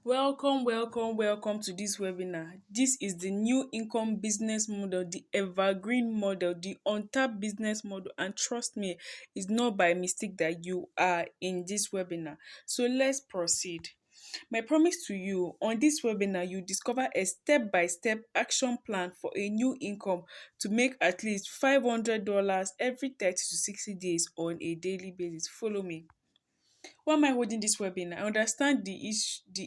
Welcome to this webinar. This is the new income business model, the evergreen model, the untapped business model, and trust me, it's not by mistake that you are in this webinar. So let's proceed. My promise to you on this webinar, you discover a step by step action plan for a new income to make at least $500 every 30 to 60 days on a daily basis. Follow me. Why am I holding this webinar? I understand the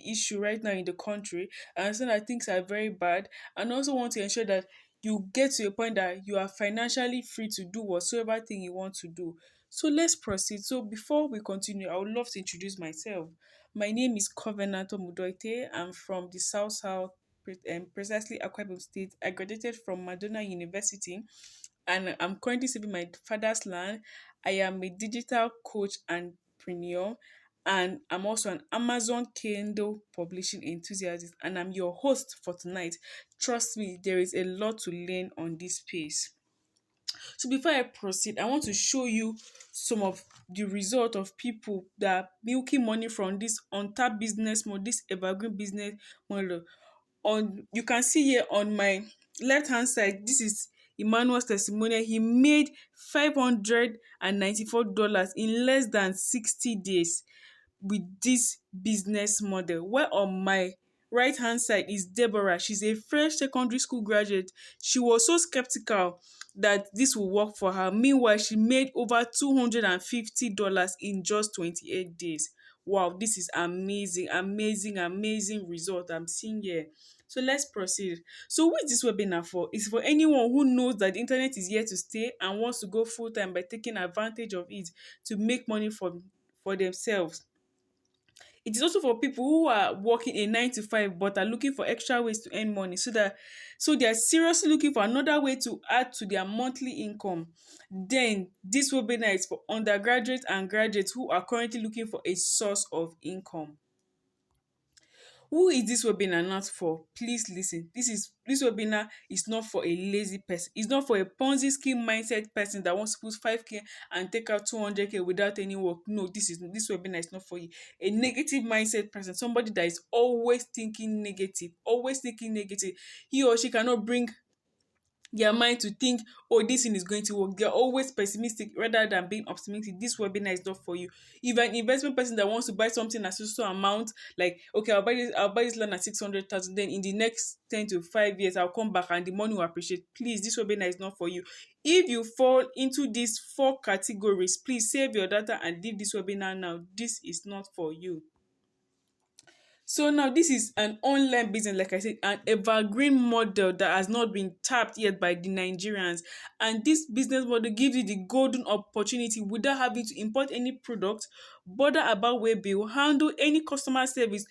issue right now in the country. I understand that things are very bad, and also want to ensure that you get to a point that you are financially free to do whatsoever thing you want to do. So let's proceed. So before we continue, I would love to introduce myself. My name is Covenanto Mudoite. I'm from the South, precisely Akwa Ibom State. I graduated from Madonna University, and I'm currently saving my father's land. I am a digital coach and preneur, and I'm also an Amazon Kindle publishing enthusiast, and I'm your host for tonight. Trust me, there is a lot to learn on this space. So before I proceed, I want to show you some of the result of people that are milking money from this untapped business model, this evergreen business model. On you can see here on my left hand side, this is Emmanuel's testimonial. He made $594 in less than 60 days with this business model. Where on my right hand side is Deborah. She's a fresh secondary school graduate. She was so skeptical that this will work for her. Meanwhile, she made over $250 in just 28 days. Wow, this is amazing result I'm seeing here. So let's proceed. So who is this webinar for? It's for anyone who knows that the internet is here to stay and wants to go full time by taking advantage of it to make money for themselves. It is also for people who are working a 9 to 5 but are looking for extra ways to earn money, so they are seriously looking for another way to add to their monthly income. Then this webinar is for undergraduates and graduates who are currently looking for a source of income. Who is this webinar not for? Please listen. This webinar is not for a lazy person. It's not for a Ponzi scheme mindset person that wants to put 5K and take out 200K without any work. No, this webinar is not for you. A negative mindset person, somebody that is always thinking negative. He or she cannot bring their mind to think, oh, this thing is going to work. They're always pessimistic rather than being optimistic. This webinar is not for you. If you're an investment person that wants to buy something at so amount, like, okay, I'll buy this land at 600,000, then in the next 10 to 5 years I'll come back and the money will appreciate. Please, this webinar is not for you. If you fall into these four categories, please save your data and leave this webinar now. This is not for you. So now this is an online business, like I said, an evergreen model that has not been tapped yet by the Nigerians. And this business model gives you the golden opportunity without having to import any product, bother about web bill, handle any customer service,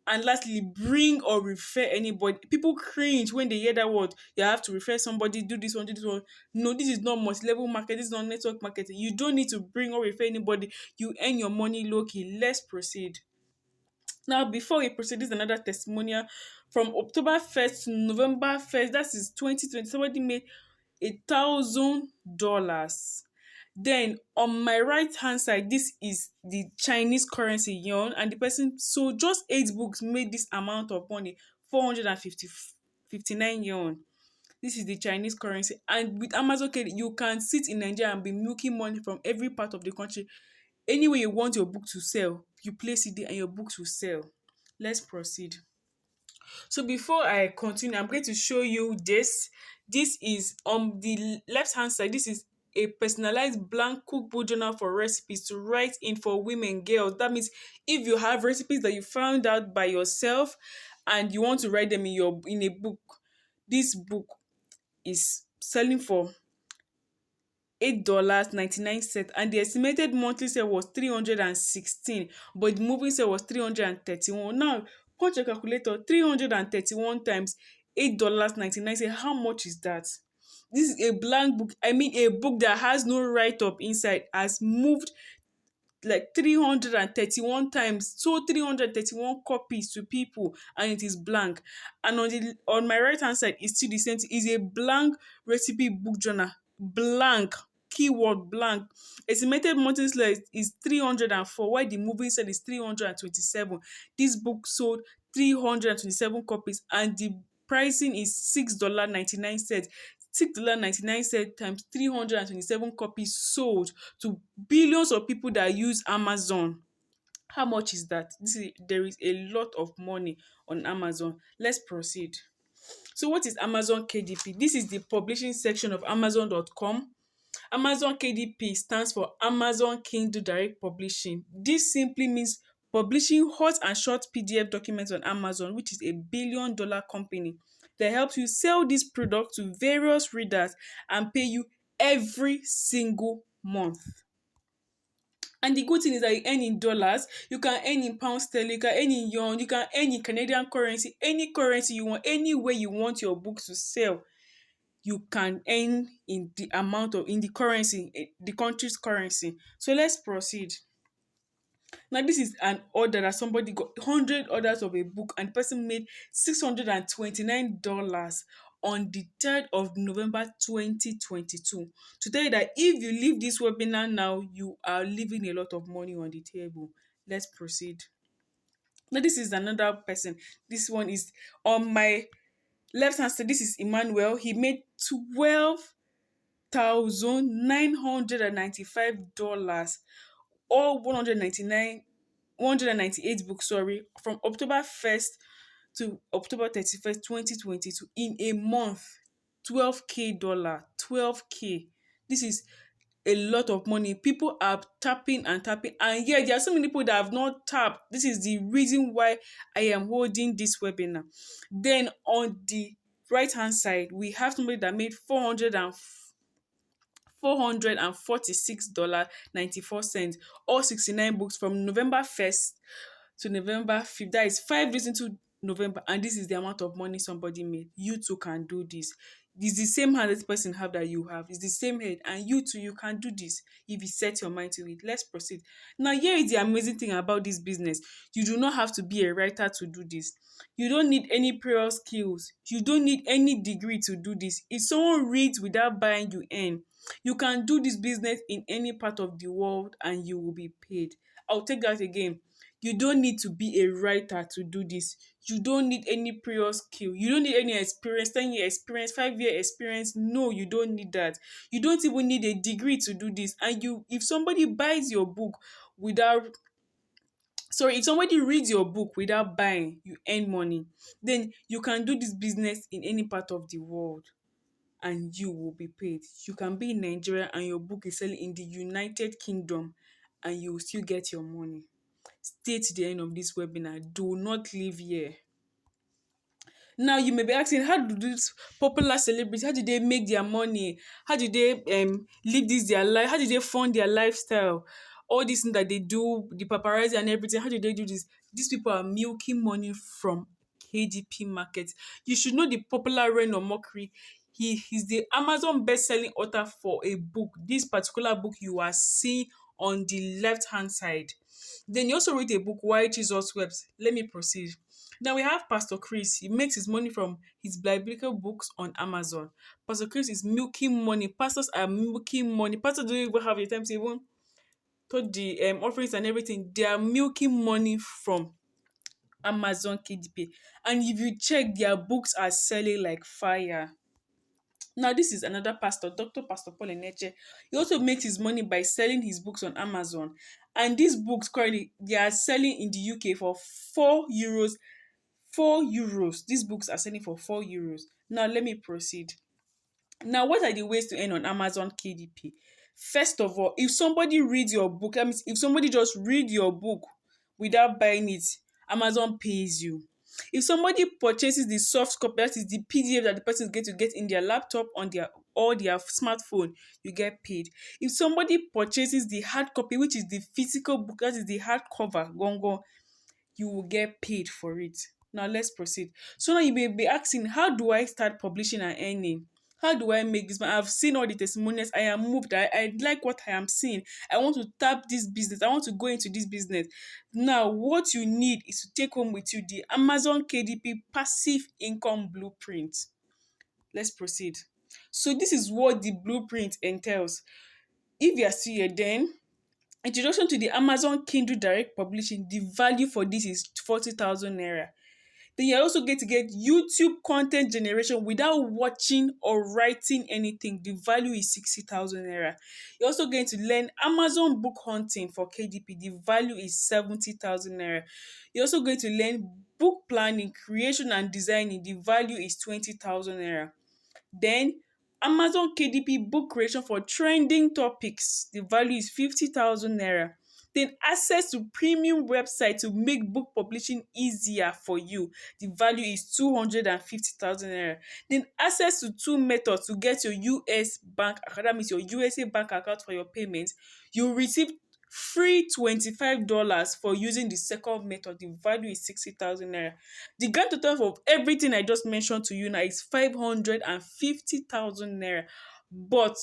and lastly, bring or refer anybody. People cringe when they hear that word. You have to refer somebody, do this one, do this one. No, this is not multi-level market, this is not network marketing. You don't need to bring or refer anybody. You earn your money low key. Let's proceed. Now, before we proceed, this is another testimonial from October 1st to November 1st. That is 2020. Somebody made $1,000. Then on my right hand side, this is the Chinese currency yuan, and the person sold just 8 books, made this amount of money, 459 yuan. This is the Chinese currency. And with Amazon Credit, you can sit in Nigeria and be milking money from every part of the country. Anyway you want your book to sell, you place it there and your books will sell. Let's proceed. So before I continue, I'm going to show you this. This is on the left hand side. This is a personalized blank cookbook journal for recipes to write in for women, girls. That means if you have recipes that you found out by yourself and you want to write them in a book, this book is selling for $8.99, and the estimated monthly sale was 316, but the moving sale was 331. Now punch your calculator. 331 times $8.99, say how much is that? This is a blank book. I mean, a book that has no write-up inside has moved like 331 times, so 331 copies to people, and it is blank. And on my right hand side is still the same thing. Is a blank recipe book journal, blank, keyword blank. Estimated monthly sale is 304, while the moving sale is 327. This book sold 327 copies, and the pricing is $6.99. $6.99 times 327 copies sold to billions of people that use Amazon. How much is that? There is a lot of money on Amazon. Let's proceed. So what is Amazon KDP? This is the publishing section of Amazon.com. Amazon KDP stands for Amazon Kindle Direct Publishing. This simply means publishing hot and short PDF documents on Amazon, which is a billion-dollar company that helps you sell this product to various readers and pay you every single month. And the good thing is that you earn in dollars, you can earn in pound sterling, you can earn in yuan, you can earn in Canadian currency, any currency you want, any way you want your books to sell, you can earn in the amount of in the currency, the country's currency. So let's proceed. Now this is an order that somebody got 100 orders of a book, and the person made $629 on the 3rd of November 2022. To tell you that if you leave this webinar now, you are leaving a lot of money on the table. Let's proceed. Now this is another person. This one is on my left hand side. This is Emmanuel. He made $12,995, or 198 books, from October 1st to October 31st, 2022, in a month. $12K. 12K. This is a lot of money. People are tapping and tapping, and yeah, there are so many people that have not tapped. This is the reason why I am holding this webinar. Then on the right hand side, we have somebody that made $446.94, or 69 books from November 1st to November 5th. That is 5 days into November, and this is the amount of money somebody made. You too can do this. It's the same hand this person have that you have. It's the same head, and you too, you can do this if you set your mind to it. Let's proceed. Now, here is the amazing thing about this business. You do not have to be a writer to do this. You don't need any prior skills. You don't need any degree to do this. If someone reads without buying, you earn. You can do this business in any part of the world and you will be paid. I'll take that again. You don't need to be a writer to do this. You don't need any prior skill. You don't need any experience, 10-year experience, 5-year experience. No, you don't need that. You don't even need a degree to do this. And if somebody buys your book without if somebody reads your book without buying, you earn money. Then you can do this business in any part of the world and you will be paid. You can be in Nigeria and your book is selling in the United Kingdom and you will still get your money. Stay to the end of this webinar. Do not leave here. Now you may be asking, how do these popular celebrities, how do they make their money? How do they live this their life? How do they fund their lifestyle? All these things that they do, the paparazzi and everything, how do they do this? These people are milking money from KDP market. You should know the popular Reno Mockery. He's the Amazon best-selling author for a book. This particular book you are seeing on the left-hand side. Then he also wrote a book, Why Jesus Wept. Let me proceed. Now we have Pastor Chris. He makes his money from his biblical books on Amazon. Pastor Chris is milking money. Pastors are milking money. Pastors don't even have the time to even touch the offerings and everything. They are milking money from Amazon KDP. And if you check, their books are selling like fire. Now, this is another pastor, Dr. Pastor Paul Eneche. He also makes his money by selling his books on Amazon. And these books currently, they are selling in the UK for €4. €4. These books are selling for €4. Now, let me proceed. Now, what are the ways to earn on Amazon KDP? First of all, if somebody reads your book, that means if somebody just read your book without buying it, Amazon pays you. If somebody purchases the soft copy, that is the PDF that the person is going to get in their laptop, on their smartphone, you get paid. If somebody purchases the hard copy, which is the physical book, that is the hardcover, gongo, you will get paid for it. Now let's proceed. So now you may be asking, how do I start publishing and earning? How do I make this? I've seen all the testimonials. I am moved. I like what I am seeing. I want to tap this business. I want to go into this business. Now, what you need is to take home with you the Amazon KDP Passive Income Blueprint. Let's proceed. So this is what the blueprint entails. If you are still here, then introduction to the Amazon Kindle Direct Publishing. The value for this is 40,000 naira. Then you're also going to get YouTube content generation without watching or writing anything. The value is 60,000 naira. You're also going to learn Amazon book hunting for KDP. The value is 70,000 naira. You're also going to learn book planning, creation, and designing. The value is 20,000 naira. Then Amazon KDP book creation for trending topics. The value is 50,000 naira. Then access to premium website to make book publishing easier for you. The value is 250,000 naira. Then access to two methods to get your US bank account, that means your USA bank account for your payments. You receive free $25 for using the second method. The value is 60,000 naira. The grand total of everything I just mentioned to you now is 550,000 naira. But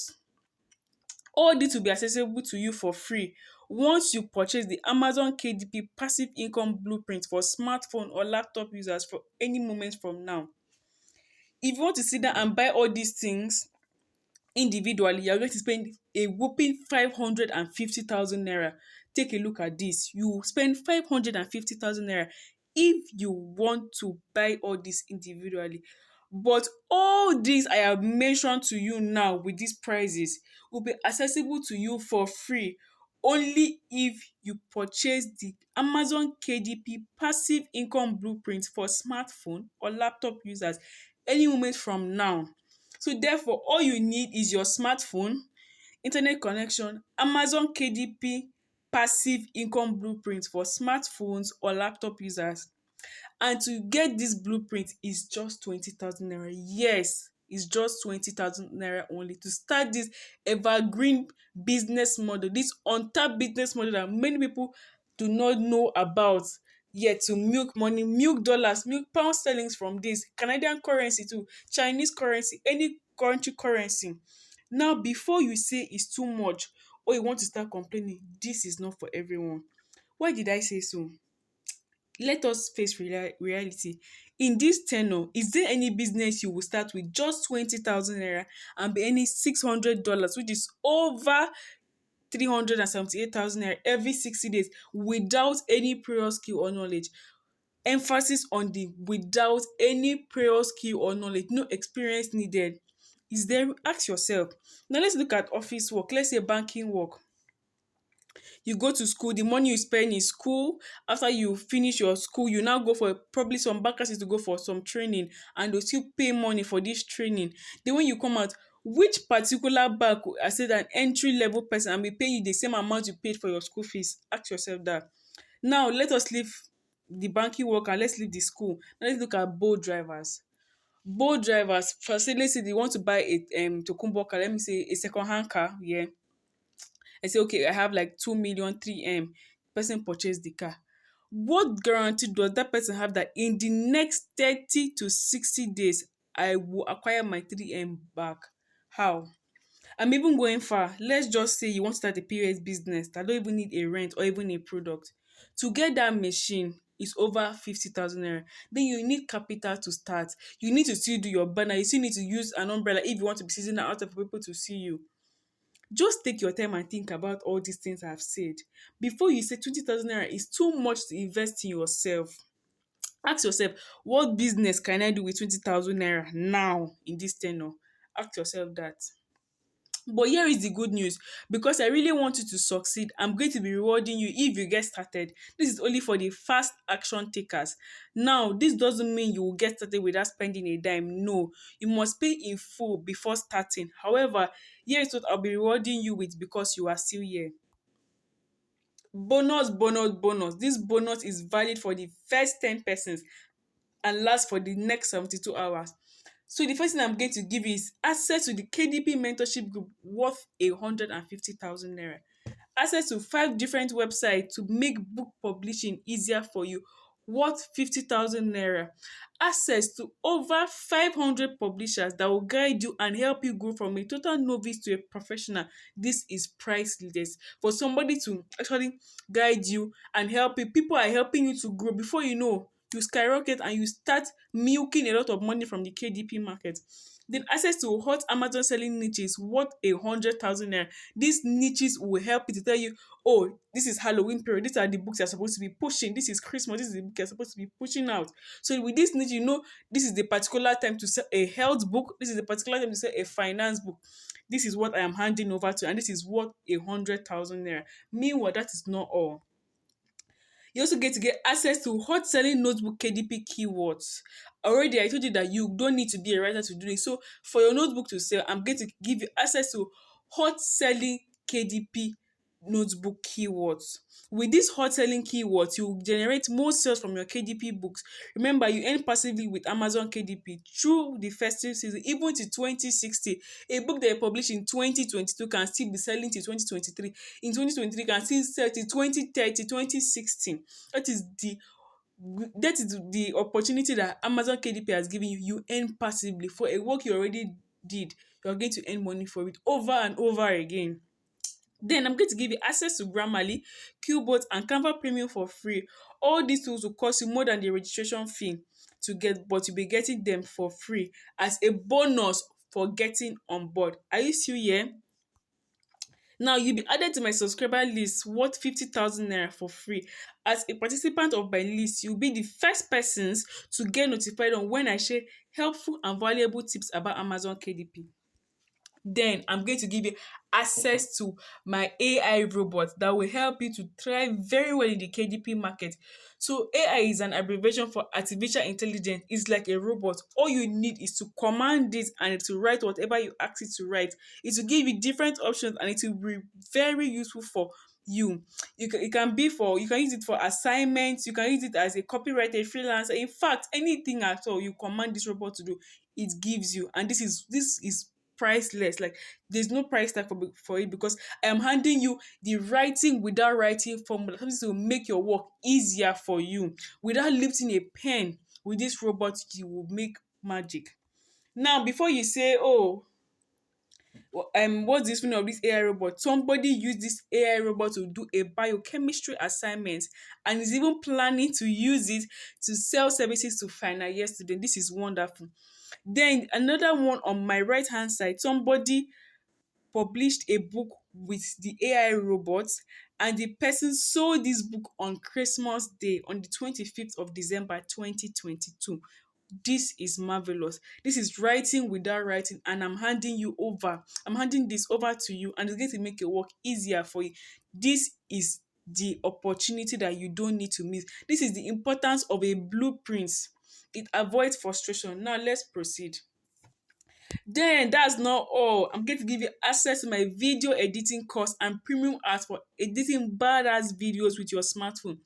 all this will be accessible to you for free once you purchase the Amazon KDP passive income blueprint for smartphone or laptop users for any moment from now. If you want to sit down and buy all these things individually, you're going to spend a whopping 550,000 naira. Take a look at this. You spend 550,000 naira if you want to buy all this individually. But all these I have mentioned to you now with these prices will be accessible to you for free only if you purchase the Amazon KDP passive income blueprint for smartphone or laptop users any moment from now. So therefore, all you need is your smartphone, internet connection, Amazon KDP passive income blueprint for smartphones or laptop users. And to get this blueprint is just 20,000 naira. Yes, it's just 20,000 naira only to start this evergreen business model, this untapped business model that many people do not know about yet, to milk money, milk dollars, milk pound sterlings from this Canadian currency to Chinese currency, any country currency. Now, before you say it's too much or you want to start complaining, this is not for everyone. Why did I say so? Let us face reality. In this tenure, is there any business you will start with just 20,000 naira and be earning $600, which is over 378,000 naira every 60 days without any prior skill or knowledge? Emphasis on the without any prior skill or knowledge, no experience needed. Is there? Ask yourself. Now let's look at office work. Let's say banking work. You go to school, the money you spend in school, after you finish your school, you now go for probably some backers to go for some training and they'll still pay money for this training. Then when you come out, which particular bank will accept an entry level person and will pay you the same amount you paid for your school fees? Ask yourself that. Now let us leave the banking worker, let's leave the school. Now let's look at boat drivers. Boat drivers, for say let's say they want to buy a tokumbo car, let me say a second hand car, yeah. I say, okay, I have like 2 million, 3M. Person purchased the car. What guarantee does that person have that in the next 30 to 60 days, I will acquire my 3M back? How? I'm even going far. Let's just say you want to start a POS business that don't even need a rent or even a product. To get that machine is over 50,000 naira. Then you need capital to start. You need to still do your banner. You still need to use an umbrella if you want to be sitting out for people to see you. Just take your time and think about all these things I've said before you say 20,000 naira is too much to invest in yourself. Ask yourself, what business can I do with 20,000 naira now in this tenure? Ask yourself that. But here is the good news, because I really want you to succeed, I'm going to be rewarding you if you get started. This is only for the fast action takers. Now, this doesn't mean you will get started without spending a dime. No, you must pay in full before starting. However, here is what I'll be rewarding you with because you are still here. Bonus, bonus, bonus. This bonus is valid for the first 10 persons and lasts for the next 72 hours. So the first thing I'm going to give you is access to the KDP mentorship group worth 150,000 naira. Access to 5 different websites to make book publishing easier for you worth 50,000 naira. Access to over 500 publishers that will guide you and help you grow from a total novice to a professional. This is priceless. For somebody to actually guide you and help you, people are helping you to grow. Before you know, you skyrocket and you start milking a lot of money from the KDP market. Then access to hot Amazon selling niches worth 100,000 naira. These niches will help you to tell you, oh, this is Halloween period, these are the books you're supposed to be pushing, this is Christmas, this is the book you're supposed to be pushing out. So with this niche, this is the particular time to sell a health book, this is the particular time to sell a finance book. This is what I am handing over to, and this is worth 100,000 naira. Meanwhile, that is not all. You also get access to hot selling notebook KDP keywords. Already, I told you that you don't need to be a writer to do this. So, for your notebook to sell, I'm going to give you access to hot selling KDP notebook keywords. With these hot selling keywords, you will generate more sales from your KDP books. Remember, you earn passively with Amazon KDP through the festive season, even to 2060. A book that you published in 2022 can still be selling till 2023. In 2023, can still sell till 2030, 2060. That is the opportunity that Amazon KDP has given you. You earn passively for a work you already did. You're going to earn money for it over and over again. Then I'm going to give you access to Grammarly, Qbot, and Canva Premium for free. All these tools will cost you more than the registration fee to get, but you'll be getting them for free as a bonus for getting on board. Are you still here? Now you'll be added to my subscriber list worth 50,000 naira for free. As a participant of my list, you'll be the first persons to get notified on when I share helpful and valuable tips about Amazon KDP. Then I'm going to give you access to my AI robot that will help you to thrive very well in the KDP market. So AI is an abbreviation for artificial intelligence. It's like a robot. All you need is to command it and it will write whatever you ask it to write. It will give you different options and it will be very useful for you. You can use it for assignments, you can use it as a copywriter, a freelancer. In fact, anything at all you command this robot to do, it gives you. And this is priceless. Like, there's no price tag for it, because I am handing you the writing without writing formula, something to make your work easier for you. Without lifting a pen, with this robot you will make magic. Now, before you say, oh, what's this meaning of this AI robot? Somebody used this AI robot to do a biochemistry assignment and is even planning to use it to sell services to final year students. This is wonderful. Then another one on my right hand side, somebody published a book with the AI robots, and the person sold this book on Christmas Day, on the 25th of December 2022. This is marvelous. This is writing without writing, and I'm handing this over to you, and it's going to make your work easier for you. This is the opportunity that you don't need to miss. This is the importance of a blueprint. It avoids frustration. Now let's proceed. Then that's not all. I'm going to give you access to my video editing course and premium art for editing badass videos with your smartphone,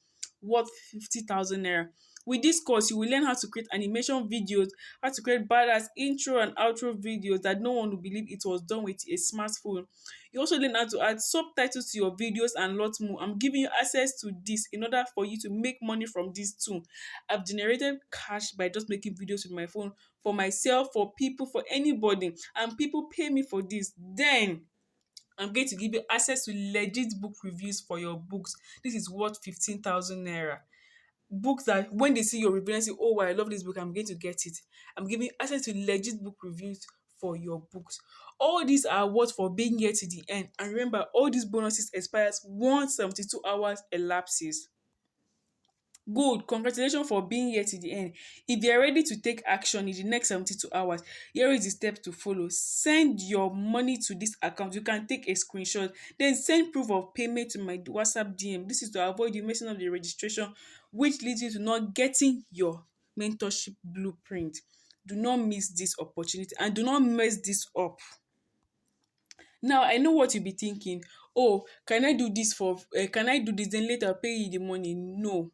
worth 50,000 naira. With this course, you will learn how to create animation videos, how to create badass intro and outro videos that no one will believe it was done with a smartphone. You also learn how to add subtitles to your videos and lots more. I'm giving you access to this in order for you to make money from this too. I've generated cash by just making videos with my phone, for myself, for people, for anybody, and people pay me for this. Then I'm going to give you access to legit book reviews for your books. This is worth 15,000 naira. Books that when they see your review and say, oh wow, I love this book, I'm going to get it. I'm giving you access to legit book reviews for your books. All these are what for being here to the end. And remember, all these bonuses expires once 72 hours elapses. Good. Congratulations for being here to the end. If you're ready to take action in the next 72 hours, here is the steps to follow. Send your money to this account. You can take a screenshot, then send proof of payment to my WhatsApp DM. This is to avoid you messing up the registration, which leads you to not getting your mentorship blueprint. Do not miss this opportunity and do not mess this up. Now, I know what you'll be thinking. Oh, can I do this, then later I'll pay you the money? No.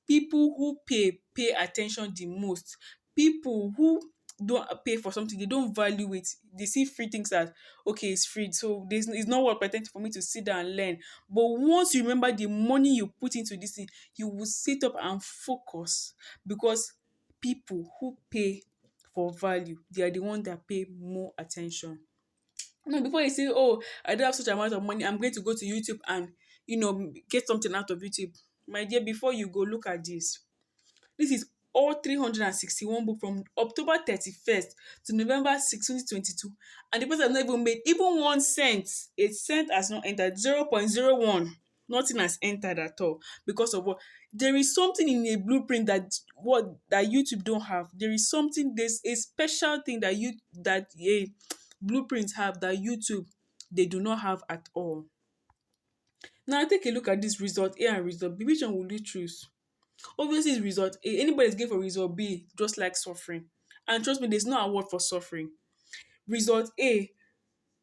People who pay attention the most. People who don't pay for something, they don't value it. They see free things as, okay, it's free, so it's not worth pretending for me to sit down and learn. But once you remember the money you put into this thing, you will sit up and focus, because people who pay for value, they are the ones that pay more attention. Now, before you say, oh, I don't have such amount of money, I'm going to go to YouTube and get something out of YouTube. My dear, before you go, look at this. This is all 361 books from October 31st to November 6, 2022. And the person has not even made even 1 cent. A cent has not entered, 0.01. Nothing has entered at all because of what? There is something in a blueprint that YouTube don't have. There's a special thing that a blueprint have that YouTube they do not have at all. Now take a look at this result A and result B. Which one will you choose? Obviously it's result A. Anybody is going for result B just like suffering. And trust me, there's no award for suffering. Result A,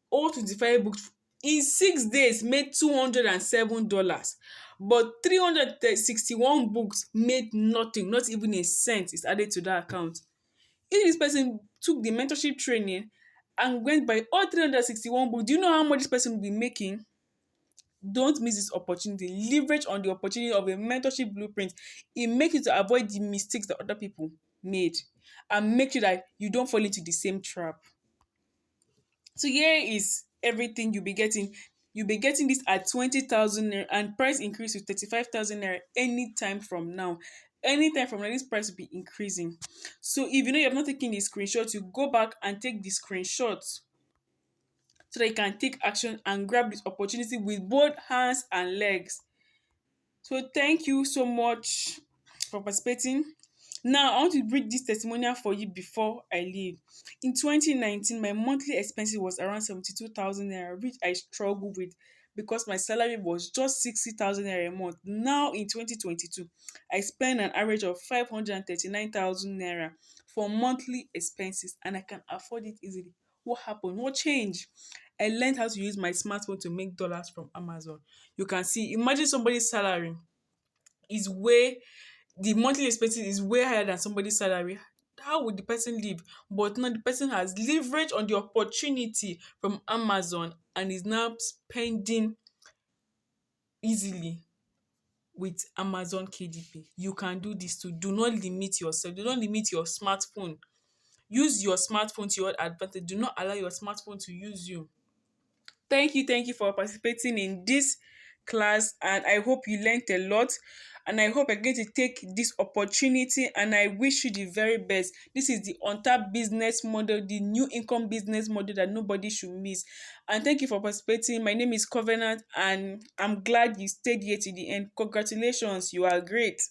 all 25 books in 6 days made $207, but 361 books made nothing, not even a cent is added to that account. If this person took the mentorship training and went by all 361 books, do you know how much this person will be making? Don't miss this opportunity. Leverage on the opportunity of a mentorship blueprint. It makes you to avoid the mistakes that other people made and make sure that you don't fall into the same trap. So here is everything you'll be getting. You'll be getting this at 20,000 naira and price increase to 35,000 naira anytime from now. Anytime from now, this price will be increasing. So if you know you have not taken the screenshot, you go back and take the screenshot so that you can take action and grab this opportunity with both hands and legs. So thank you so much for participating. Now I want to read this testimonial for you before I leave. In 2019, my monthly expenses was around 72,000 naira, which I struggled with because my salary was just 60,000 naira a month. Now in 2022, I spend an average of 539,000 naira for monthly expenses and I can afford it easily. What happened? What changed? I learned how to use my smartphone to make dollars from Amazon. You can see, imagine somebody's salary is way the monthly expenses is way higher than somebody's salary. How would the person live? But now the person has leverage on the opportunity from Amazon and is now spending easily with Amazon KDP. You can do this too. Do not limit yourself. Do not limit your smartphone. Use your smartphone to your advantage. Do not allow your smartphone to use you. Thank you for participating in this class, and I hope you learned a lot. And I hope you're going to take this opportunity, and I wish you the very best. This is the Untapped business model, the new income business model that nobody should miss. And thank you for participating. My name is Covenant, and I'm glad you stayed here to the end. Congratulations, you are great.